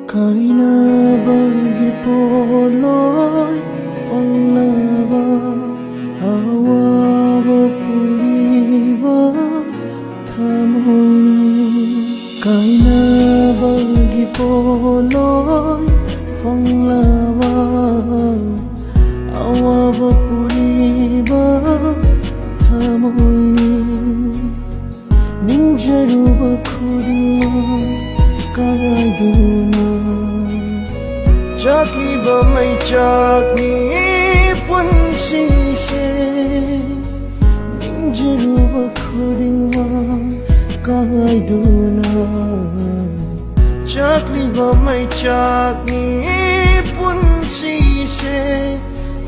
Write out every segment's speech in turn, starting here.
Kainabagi poloy fanglaba awaba puriba thamoy Kainabagi poloy fanglaba awaba puriba thamoy Ningjaruba khudima kaiduna Chakli ba may chakli punsise Ningjaruba khudima kaiduna Chakli ba may chakli punsise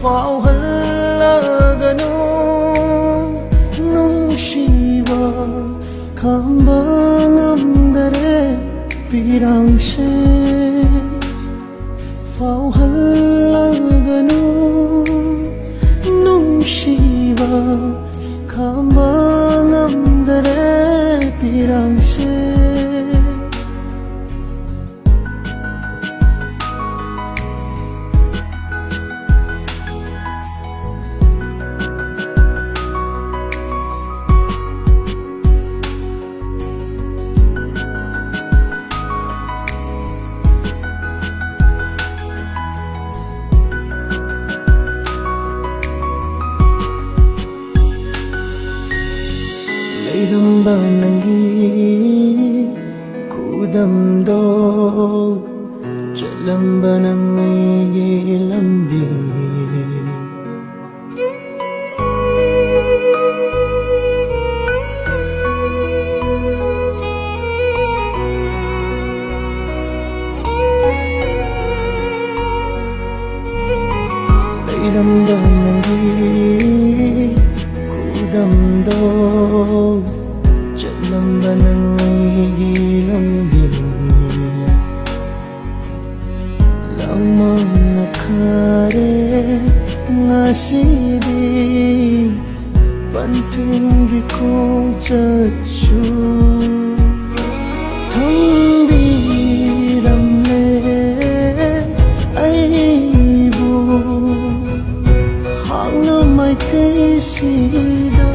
Fauhalagano nungsiba khamba ngamdare pirangse Fauhalagano nungsiba khamba ngamdare pirangse Leiramba nangi kudamdo Chalamba nangi lambi Leiramba nangi kudamdo Chalamba nangi lambi Lamang nakare ngasidi Pantunggi kong chachu Thangbiramle aibu Hangna mai kaisida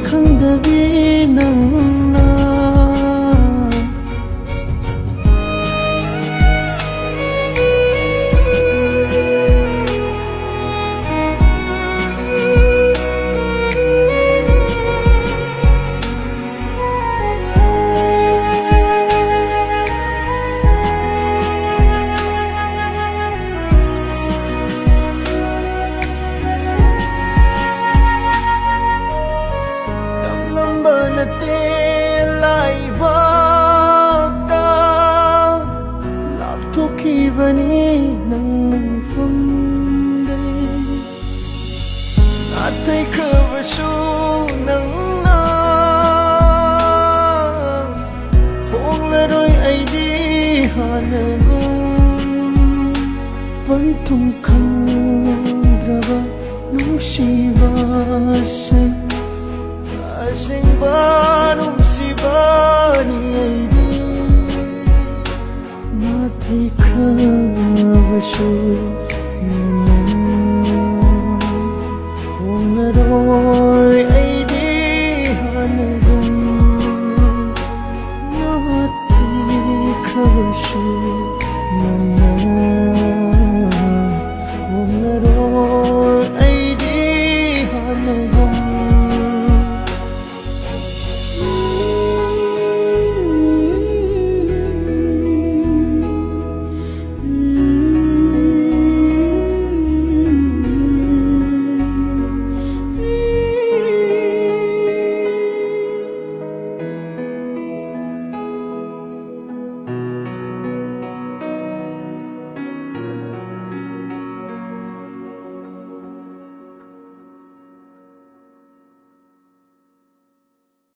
Khangdabi nangna Bani nang funday Atay kabasu nang na Hong laroy ay di halagong Pantung kang draba nung siba say Asing ba nung siba ni ay di Matay kabasu